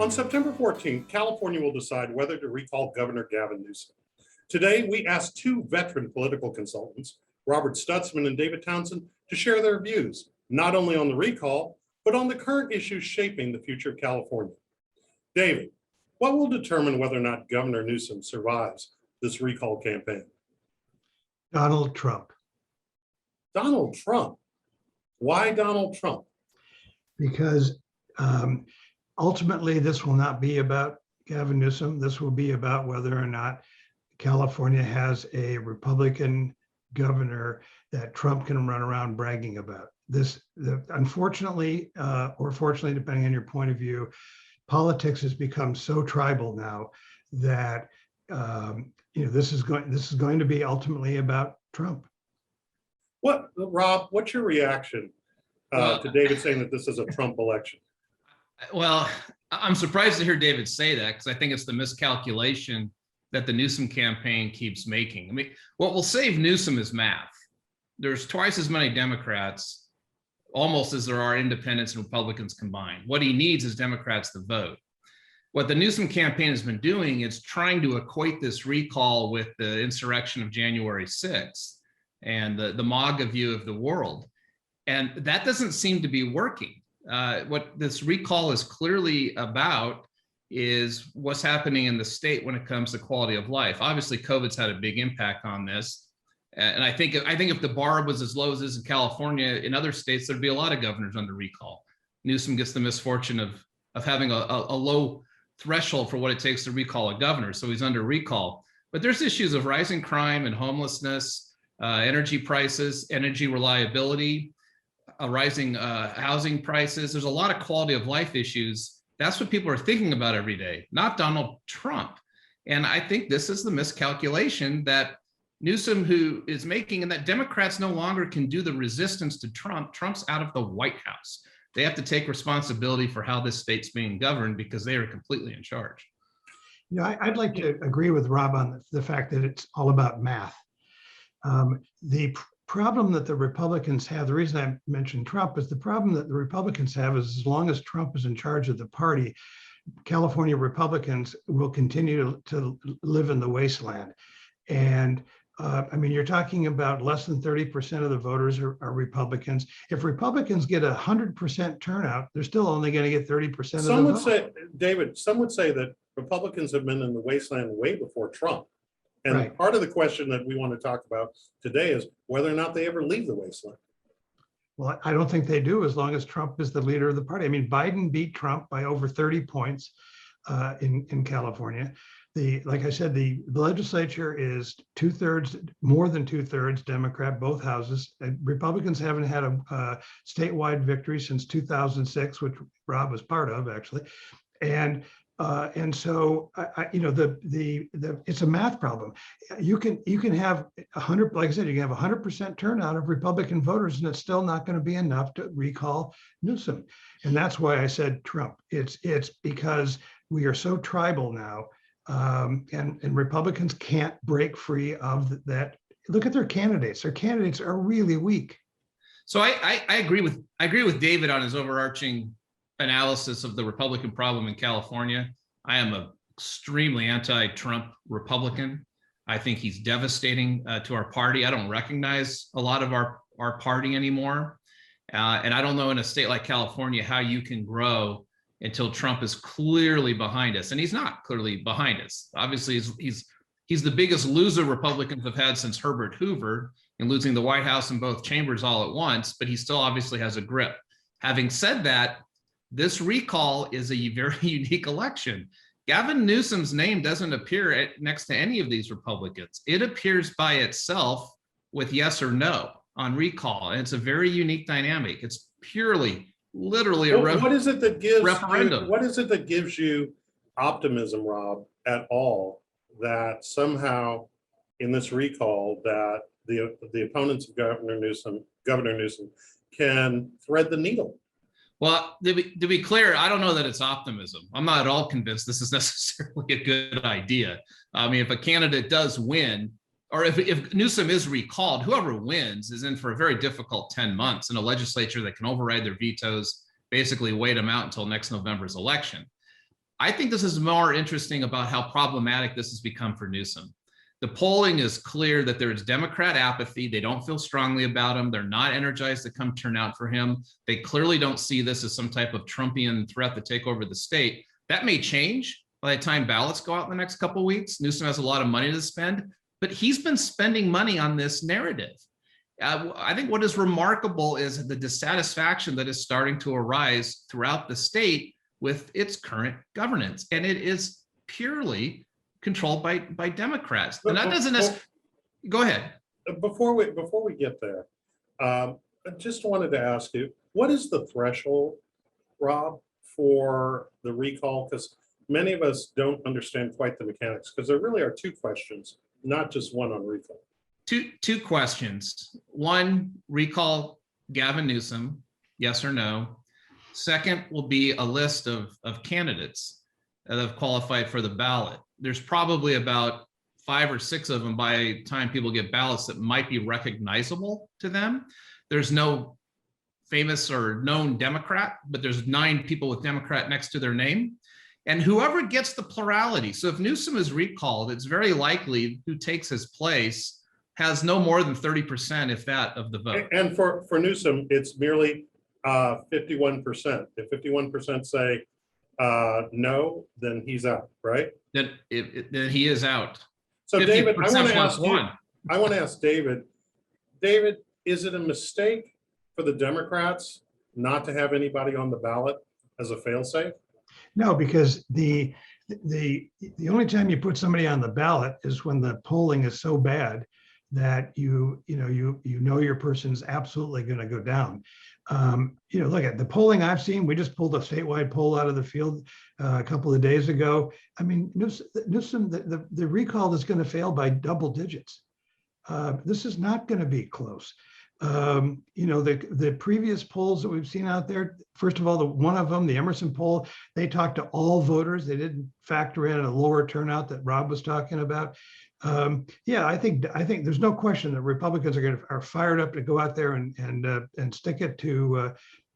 On September 14th, California will decide whether to recall Governor Gavin Newsom. Today, we asked two veteran political consultants, Robert Stutzman and David Townsend, to share their views, not only on the recall, but on the current issues shaping the future of California. David, what will determine whether or not Governor Newsom survives this recall campaign? Donald Trump. Donald Trump? Why Donald Trump? Because ultimately, this will not be about Gavin Newsom. This will be about whether or not California has a Republican governor that Trump can run around bragging about. Unfortunately, or fortunately, depending on your point of view, politics has become so tribal now that this is going to be ultimately about Trump. Rob, what's your reaction to David saying that this is a Trump election? Well, I'm surprised to hear David say that, because I think it's the miscalculation that the Newsom campaign keeps making. I mean, what will save Newsom is math. There's twice as many Democrats, almost, as there are independents and Republicans combined. What he needs is Democrats to vote. What the Newsom campaign has been doing is trying to equate this recall with the insurrection of January 6th and the MAGA view of the world. And that doesn't seem to be working. What this recall is clearly about is what's happening in the state when it comes to quality of life. Obviously, COVID's had a big impact on this. And I think if the bar was as low as it is in California, in other states, there'd be a lot of governors under recall. Newsom gets the misfortune of having a low threshold for what it takes to recall a governor, so he's under recall. But there's issues of rising crime and homelessness, energy prices, energy reliability, rising housing prices. There's a lot of quality of life issues. That's what people are thinking about every day, not Donald Trump. And I think this is the miscalculation that Newsom who is making, and that Democrats no longer can do the resistance to Trump. Trump's out of the White House. They have to take responsibility for how this state's being governed because they are completely in charge. I'd like to agree with Rob on the fact that it's all about math. The problem that the Republicans have, the reason I mentioned Trump, is the problem that the Republicans have is as long as Trump is in charge of the party, California Republicans will continue to live in the wasteland. And you're talking about less than 30% of the voters are Republicans. If Republicans get 100% turnout, they're still only going to get 30% of the vote. Some would say, David, some would say that Republicans have been in the wasteland way before Trump. And right. Part of the question that we want to talk about today is whether or not they ever leave the wasteland. Well, I don't think they do, as long as Trump is the leader of the party. I mean, Biden beat Trump by over 30 points in California. Like I said, the legislature is more than two thirds Democrat, both houses. Republicans haven't had a statewide victory since 2006, which Rob was part of, actually. And so it's a math problem. You can have 100, like I said, you can have 100% turnout of Republican voters, and it's still not going to be enough to recall Newsom. And that's why I said Trump. It's because we are so tribal now. And Republicans can't break free of that. Look at their candidates. Their candidates are really weak. So I agree with David on his overarching analysis of the Republican problem in California. I am an extremely anti-Trump Republican. I think he's devastating to our party. I don't recognize a lot of our party anymore. And I don't know in a state like California how you can grow until Trump is clearly behind us. And he's not clearly behind us. Obviously, he's the biggest loser Republicans have had since Herbert Hoover in losing the White House and both chambers all at once, but he still obviously has a grip. Having said that, this recall is a very unique election. Gavin Newsom's name doesn't appear next to any of these Republicans. It appears by itself with yes or no on recall. And it's a very unique dynamic. It's purely literally a what is it that gives referendum. What is it that gives you optimism, Rob, at all, that somehow in this recall that the opponents of Governor Newsom can thread the needle? Well, to be clear, I don't know that it's optimism. I'm not at all convinced this is necessarily a good idea. I mean, if a candidate does win, or if Newsom is recalled, whoever wins is in for a very difficult 10 months in a legislature that can override their vetoes, basically wait them out until next November's election. I think this is more interesting about how problematic this has become for Newsom. The polling is clear that there is Democrat apathy. They don't feel strongly about him. They're not energized to come turn out for him. They clearly don't see this as some type of Trumpian threat to take over the state. That may change by the time ballots go out in the next couple of weeks. Newsom has a lot of money to spend, but he's been spending money on this narrative. I think what is remarkable is the dissatisfaction that is starting to arise throughout the state with its current governance. And it is purely controlled by Democrats. And that doesn't necessarily, go ahead. Before we get there, I just wanted to ask you, what is the threshold, Rob, for the recall? Because many of us don't understand quite the mechanics, because there really are two questions, not just one on recall. Two questions. One, recall Gavin Newsom, yes or no. Second will be a list of candidates that have qualified for the ballot. There's probably about 5 or 6 of them by the time people get ballots that might be recognizable to them. There's no famous or known Democrat, but there's 9 people with Democrat next to their name. And whoever gets the plurality. So if Newsom is recalled, it's very likely who takes his place has no more than 30%, if that, of the vote. And for Newsom, it's merely 51%. If 51% say no, then he's out, right? Then he is out. So David, I 50% plus one. I want to ask David, is it a mistake for the Democrats not to have anybody on the ballot as a failsafe? No, because the only time you put somebody on the ballot is when the polling is so bad that you know your person's absolutely going to go down. Look at the polling I've seen. We just pulled a statewide poll out of the field a couple of days ago. I mean, Newsom, the recall is going to fail by double digits. This is not going to be close. The previous polls that we've seen out there, first of all, one of them, the Emerson poll, they talked to all voters. They didn't factor in a lower turnout that Rob was talking about. I think there's no question that Republicans are fired up to go out there and stick it to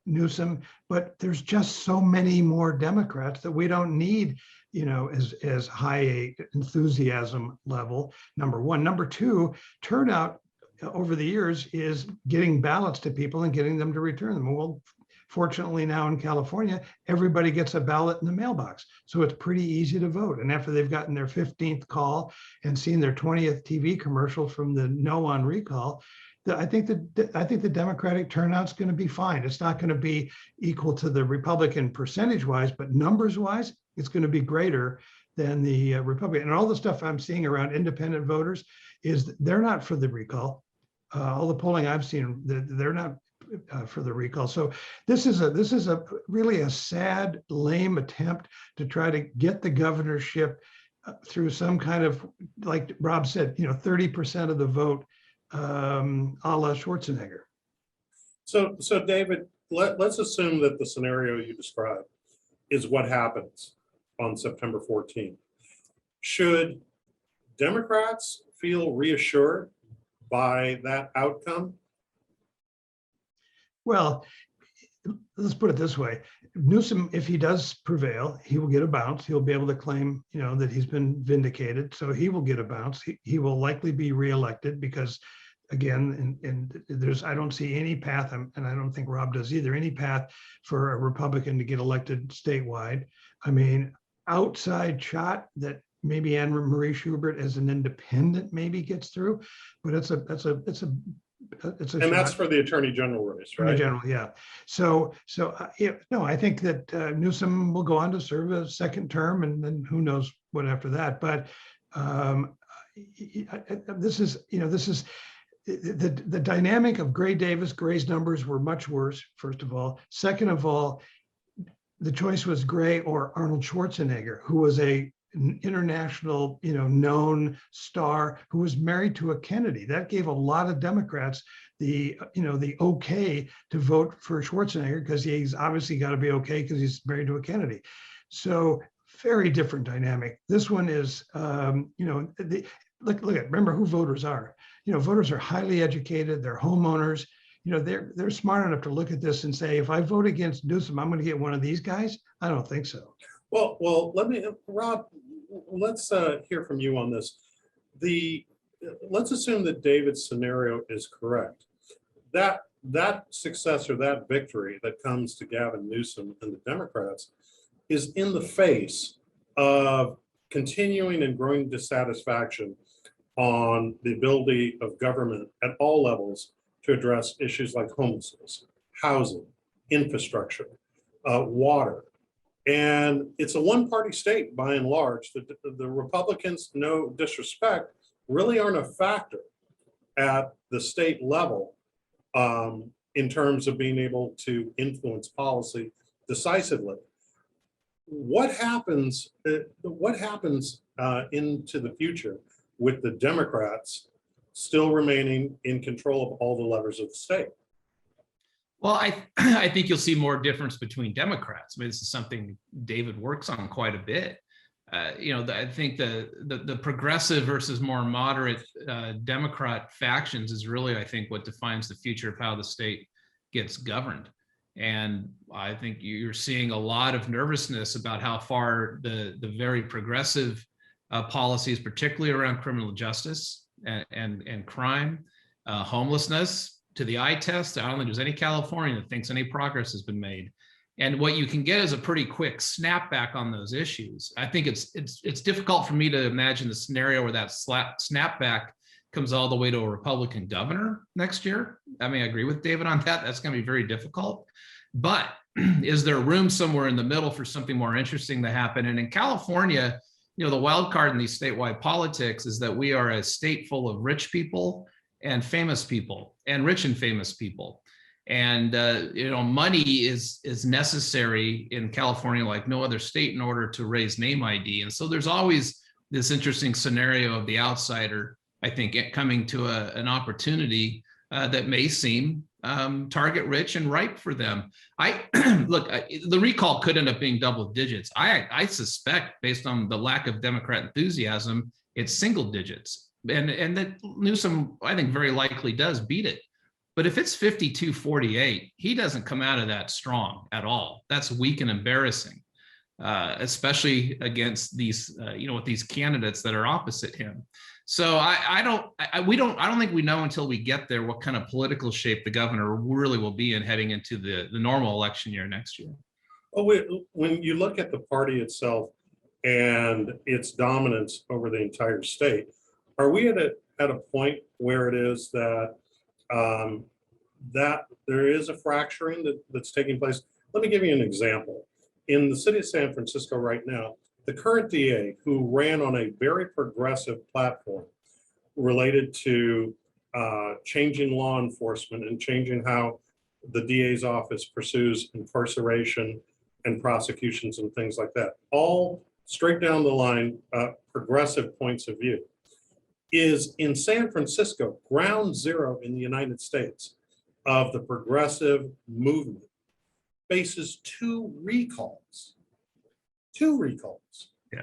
Newsom, but there's just so many more Democrats that we don't need, as high a enthusiasm level. Number one. Number two, turnout over the years is getting ballots to people and getting them to return them. Well, fortunately now in California, everybody gets a ballot in the mailbox. So it's pretty easy to vote. And after they've gotten their 15th call and seen their 20th TV commercial from the no on recall, I think the Democratic turnout's going to be fine. It's not going to be equal to the Republican percentage-wise, but numbers-wise, it's going to be greater than the Republican. And all the stuff I'm seeing around independent voters is they're not for the recall. All the polling I've seen, they're not for the recall. So this is a really a sad, lame attempt to try to get the governorship through some kind of, like Rob said, 30% of the vote, a la Schwarzenegger. So David, let's assume that the scenario you described is what happens on September 14th. Should Democrats feel reassured by that outcome? Well, let's put it this way. Newsom, if he does prevail, he will get a bounce. He'll be able to claim, that he's been vindicated. So he will get a bounce. He will likely be reelected because, again, and I don't see any path, and I don't think Rob does either, any path for a Republican to get elected statewide. I mean, outside shot that maybe Anne Marie Schubert as an independent maybe gets through, but it's a and shot. That's for the Attorney General race, right? Attorney General, yeah. So I think that Newsom will go on to serve a second term, and then who knows what after that. But this is the dynamic of Gray Davis. Gray's numbers were much worse, first of all. Second of all, the choice was Gray or Arnold Schwarzenegger, who was an international, known star who was married to a Kennedy. That gave a lot of Democrats the okay to vote for Schwarzenegger because he's obviously got to be okay because he's married to a Kennedy. So very different dynamic. This one is, look at, remember who voters are. Voters are highly educated. They're homeowners. They're smart enough to look at this and say, if I vote against Newsom, I'm going to get one of these guys. I don't think so. Let me, Rob, let's hear from you on this. Let's assume that David's scenario is correct. That success or that victory that comes to Gavin Newsom and the Democrats is in the face of continuing and growing dissatisfaction on the ability of government at all levels to address issues like homelessness, housing, infrastructure, water. And it's a one-party state by and large. The Republicans, no disrespect, really aren't a factor at the state level in terms of being able to influence policy decisively. What happens into the future with the Democrats still remaining in control of all the levers of the state? Well, I think you'll see more difference between Democrats. I mean, this is something David works on quite a bit. I think the progressive versus more moderate Democrat factions is really, I think, what defines the future of how the state gets governed. And I think you're seeing a lot of nervousness about how far the very progressive policies, particularly around criminal justice and crime, homelessness, to the eye test. I don't think there's any Californian that thinks any progress has been made. And what you can get is a pretty quick snapback on those issues. I think it's difficult for me to imagine the scenario where that snapback comes all the way to a Republican governor next year. I mean, I agree with David on that. That's going to be very difficult. But is there room somewhere in the middle for something more interesting to happen? And in California, the wild card in these statewide politics is that we are a state full of rich people and famous people, and rich and famous people. And money is necessary in California like no other state in order to raise name ID. And so there's always this interesting scenario of the outsider, I think, coming to an opportunity that may seem target rich and ripe for them. The recall could end up being double digits. I suspect, based on the lack of Democrat enthusiasm, it's single digits. And that Newsom, I think, very likely does beat it. But if it's 52-48, he doesn't come out of that strong at all. That's weak and embarrassing, especially against these, with these candidates that are opposite him. So I don't think we know until we get there what kind of political shape the governor really will be in heading into the normal election year next year. When you look at the party itself and its dominance over the entire state, are we at a point where it is that there is a fracturing that's taking place? Let me give you an example. In the city of San Francisco right now, the current DA, who ran on a very progressive platform related to changing law enforcement and changing how the DA's office pursues incarceration and prosecutions and things like that, all straight down the line, progressive points of view, is in San Francisco, ground zero in the United States of the progressive movement, faces two recalls. Yeah.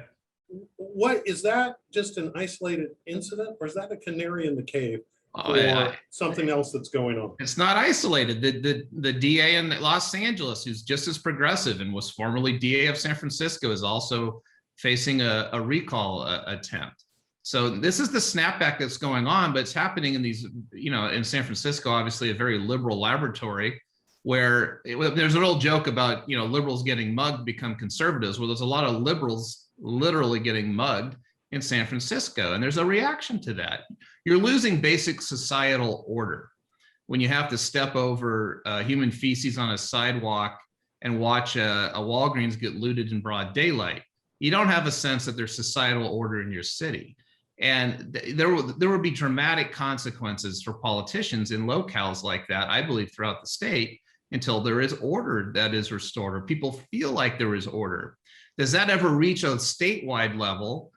What is that? Just an isolated incident, or is that a canary in the cave for something else that's going on? It's not isolated. The DA in Los Angeles, who's just as progressive and was formerly DA of San Francisco, is also facing a recall attempt. So this is the snapback that's going on, but it's happening in these, in San Francisco, obviously a very liberal laboratory, where there's an old joke about, liberals getting mugged become conservatives. Well, there's a lot of liberals literally getting mugged in San Francisco, and there's a reaction to that. You're losing basic societal order when you have to step over human feces on a sidewalk and watch a Walgreens get looted in broad daylight. You don't have a sense that there's societal order in your city. And there will be dramatic consequences for politicians in locales like that, I believe, throughout the state, until there is order that is restored, or people feel like there is order. Does that ever reach a statewide level?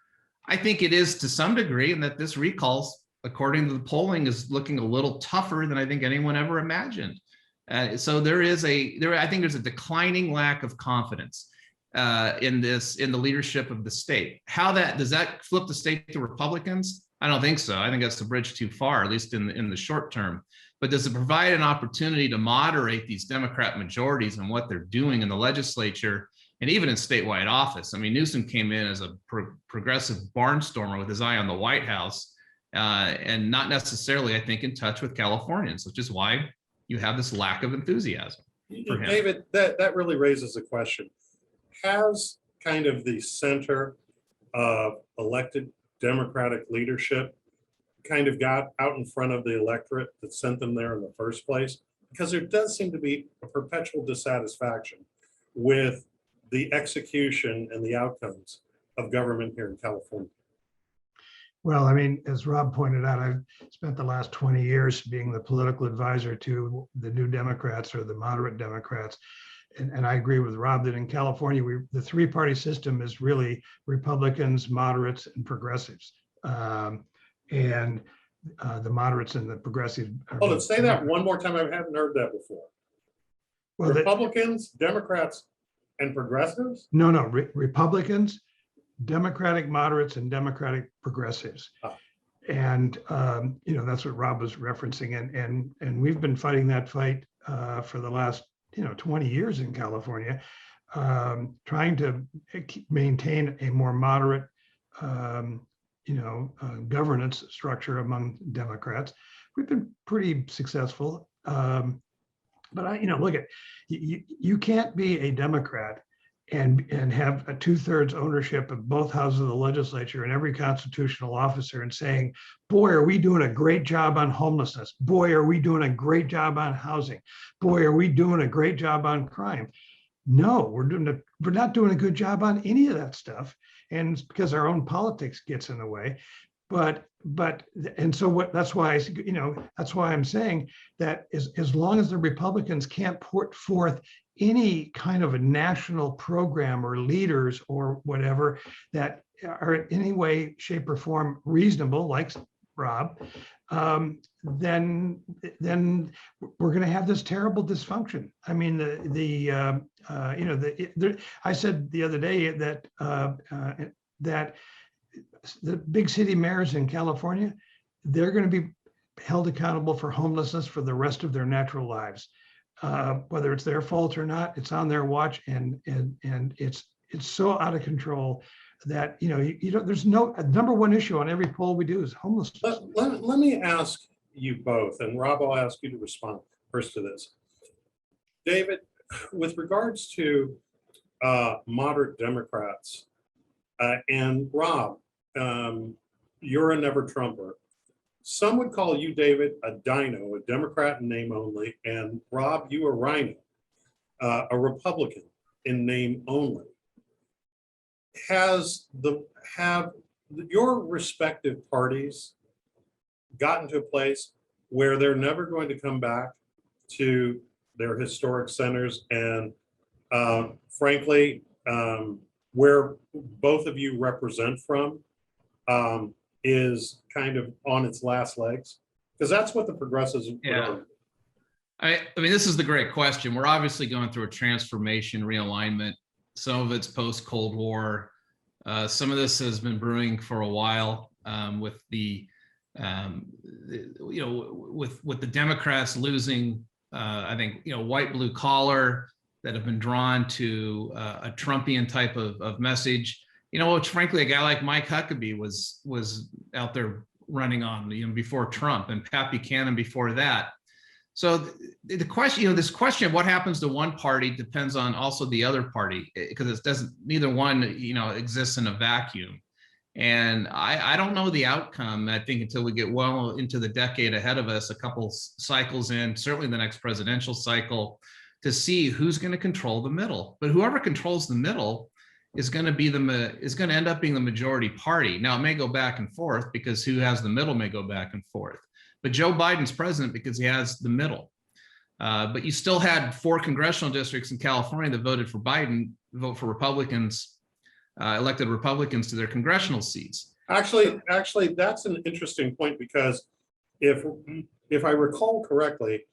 I think it is to some degree, and that this recall, according to the polling, is looking a little tougher than I think anyone ever imagined. So I think there's a declining lack of confidence in the leadership of the state. Does that flip the state to Republicans? I don't think so. I think that's the bridge too far, at least in the short term. But does it provide an opportunity to moderate these Democrat majorities and what they're doing in the legislature and even in statewide office. I mean, Newsom came in as a progressive barnstormer with his eye on the White House, and not necessarily, I think, in touch with Californians, which is why you have this lack of enthusiasm for him. David, that really raises a question. Has kind of the center of elected Democratic leadership kind of got out in front of the electorate that sent them there in the first place? Because there does seem to be a perpetual dissatisfaction with the execution and the outcomes of government here in California. Well, I mean, as Rob pointed out, I've spent the last 20 years being the political advisor to the New Democrats or the moderate Democrats. And I agree with Rob that in California, the three-party system is really Republicans, moderates, and progressives. And the moderates and the progressives. Hold on, say that one more time. I haven't heard that before. Well, Republicans, Democrats, and progressives? No, Republicans, Democratic moderates, and Democratic progressives. And that's what Rob was referencing. And we've been fighting that fight for the last 20 years in California, trying to maintain a more moderate governance structure among Democrats. We've been pretty successful. But look at, you can't be a Democrat and have a 2/3 ownership of both houses of the legislature and every constitutional officer and saying, boy, are we doing a great job on homelessness. Boy, are we doing a great job on housing. Boy, are we doing a great job on crime. No, we're not doing a good job on any of that stuff. And it's because our own politics gets in the way. That's why I'm saying that as long as the Republicans can't put forth any kind of a national program or leaders or whatever that are in any way, shape, or form reasonable, like Rob, then we're going to have this terrible dysfunction. I mean, I said the other day that that the big city mayors in California, they're going to be held accountable for homelessness for the rest of their natural lives. Whether it's their fault or not, it's on their watch, and it's so out of control that there's no number one issue on every poll we do is homelessness. Let me ask you both, and Rob, I'll ask you to respond first to this. David, with regards to moderate Democrats, and Rob, you're a never Trumper. Some would call you, David, a dino, a Democrat in name only, and Rob, you a rhino, a Republican in name only. Have your respective parties gotten to a place where they're never going to come back to their historic centers and frankly, where both of you represent from is kind of on its last legs? Because that's what the progressives yeah. I mean, this is the great question. We're obviously going through a transformation, realignment. Some of it's post-Cold War. Some of this has been brewing for a while with the, with the Democrats losing, I think, white, blue collar that have been drawn to a Trumpian type of message. Which frankly, a guy like Mike Huckabee was out there running on, before Trump, and Pat Buchanan before that. So the question, this question of what happens to one party depends on also the other party, because neither one, exists in a vacuum. And I don't know the outcome, I think, until we get well into the decade ahead of us, a couple cycles in, certainly the next presidential cycle, to see who's going to control the middle. But whoever controls the middle is going to end up being the majority party. Now, it may go back and forth because who has the middle may go back and forth. But Joe Biden's president because he has the middle. But you still had 4 congressional districts in California that voted for Biden, vote for Republicans, elected Republicans to their congressional seats. Actually, that's an interesting point, because if I recall correctly,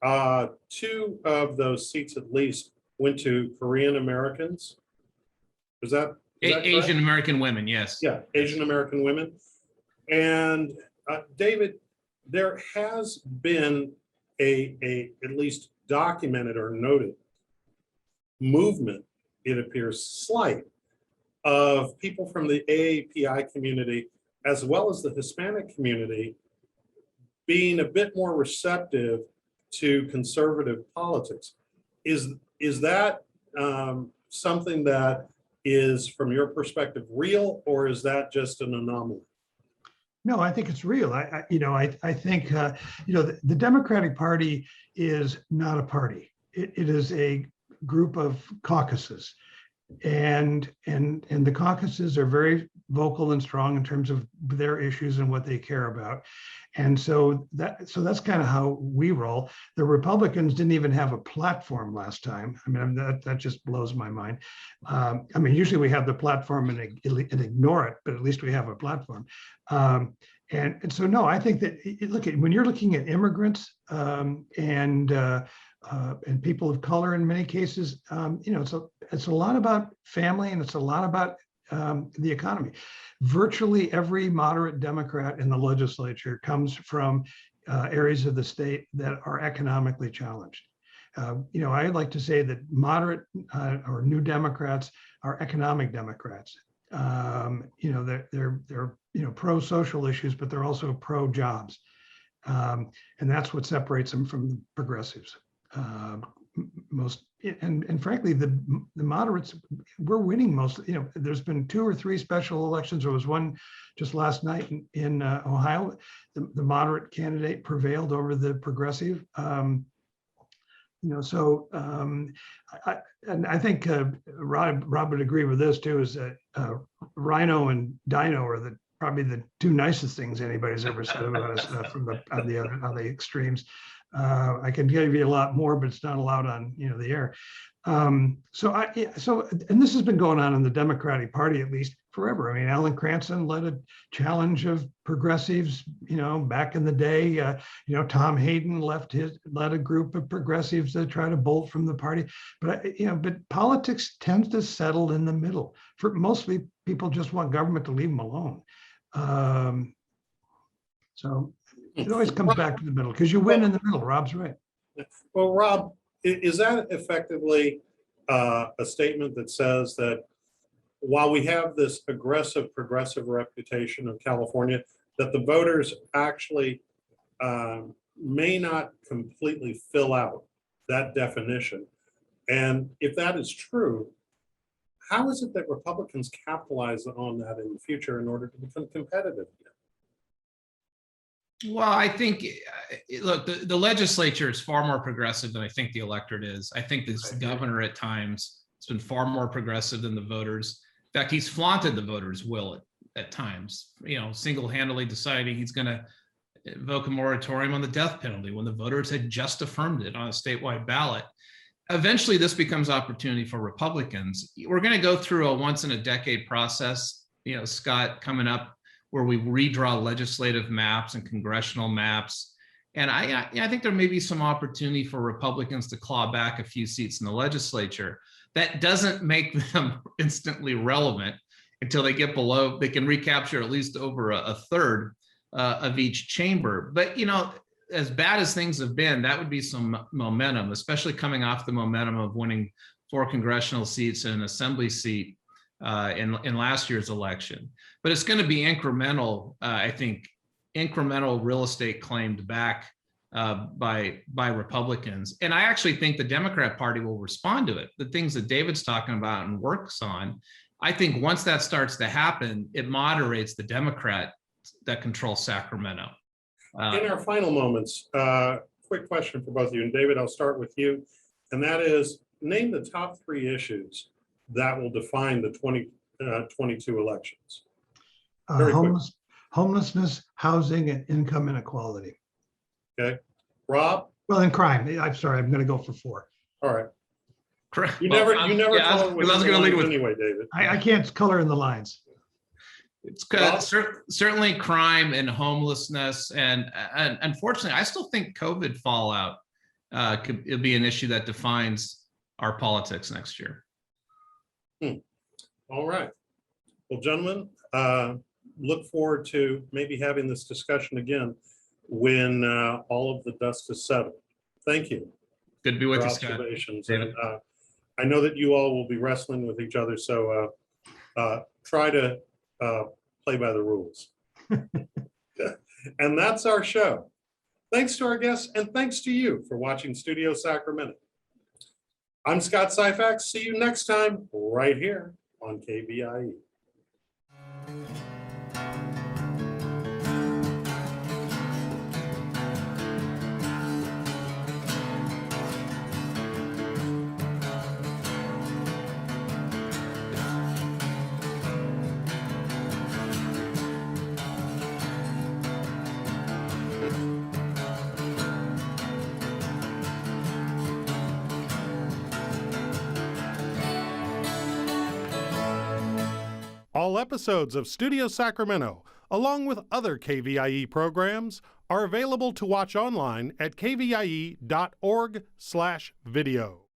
2 of those seats at least went to Korean Americans. Is that Asian American women? Yes. Yeah, Asian American women. And David, there has been a at least documented or noted movement it appears, slight of people from the AAPI community as well as the Hispanic community being a bit more receptive to conservative politics. Is that something that is, from your perspective, real, or is that just an anomaly? No, I think it's real. I think, the Democratic Party is not a party. It is a group of caucuses. And the caucuses are very vocal and strong in terms of their issues and what they care about. And so that's kind of how we roll. The Republicans didn't even have a platform last time. I mean, that just blows my mind. Usually we have the platform and ignore it, but at least we have a platform. And so, no, I think that when you're looking at immigrants and people of color in many cases, it's a lot about family, and it's a lot about the economy. Virtually every moderate Democrat in the legislature comes from areas of the state that are economically challenged. I like to say that moderate or new Democrats are economic Democrats. They're pro-social issues, but they're also pro-jobs. And that's what separates them from progressives. And frankly, the moderates, we're winning most. There's been 2 or 3 special elections. There was one just last night in Ohio. The moderate candidate prevailed over the progressive. I think Rob would agree with this too. Is that Rhino and Dino are probably the 2 nicest things anybody's ever said about us on the extremes. I can give you a lot more, but it's not allowed on the air. And this has been going on in the Democratic Party at least forever. I mean, Alan Cranston led a challenge of progressives, back in the day. Tom Hayden led a group of progressives that try to bolt from the party. But politics tends to settle in the middle. For mostly people just want government to leave them alone. So it always comes back to the middle because you win in the middle. Rob's right. Well, Rob, is that effectively a statement that says that while we have this aggressive progressive reputation of California, that the voters actually may not completely fill out that definition? And if that is true, how is it that Republicans capitalize on that in the future in order to become competitive? Well, I think, look, the legislature is far more progressive than I think the electorate is. I think this governor at times has been far more progressive than the voters. In fact, he's flaunted the voters' will at times, single-handedly deciding he's going to invoke a moratorium on the death penalty when the voters had just affirmed it on a statewide ballot. Eventually, this becomes opportunity for Republicans. We're going to go through a once-in-a-decade process, Scott, coming up, where we redraw legislative maps and congressional maps. And I think there may be some opportunity for Republicans to claw back a few seats in the legislature. That doesn't make them instantly relevant until they get below, they can recapture at least over a third of each chamber. But, as bad as things have been, that would be some momentum, especially coming off the momentum of winning 4 congressional seats and an assembly seat in last year's election. But it's going to be incremental, I think, incremental real estate claimed back by Republicans. And I actually think the Democrat Party will respond to it. The things that David's talking about and works on, I think once that starts to happen, it moderates the Democrat that controls Sacramento. In our final moments, quick question for both of you. And David, I'll start with you. And that is, name the top 3 issues that will define the 2022 elections. Homelessness, housing, and income inequality. Okay. Rob? Well, and crime. I'm sorry, I'm going to go for 4. All right. Correct. You never color with anyway, David. I can't color in the lines. It's certainly crime and homelessness, and unfortunately, I still think COVID fallout it'll be an issue that defines our politics next year. All right. Well, gentlemen, look forward to maybe having this discussion again when all of the dust is settled. Thank you. Good to be with for you, Scott. observations. David. And, I know that you all will be wrestling with each other, so try to play by the rules. And that's our show. Thanks to our guests, and thanks to you for watching Studio Sacramento. I'm Scott Syphax. See you next time right here on KVIE. All episodes of Studio Sacramento, along with other KVIE programs, are available to watch online at kvie.org/video.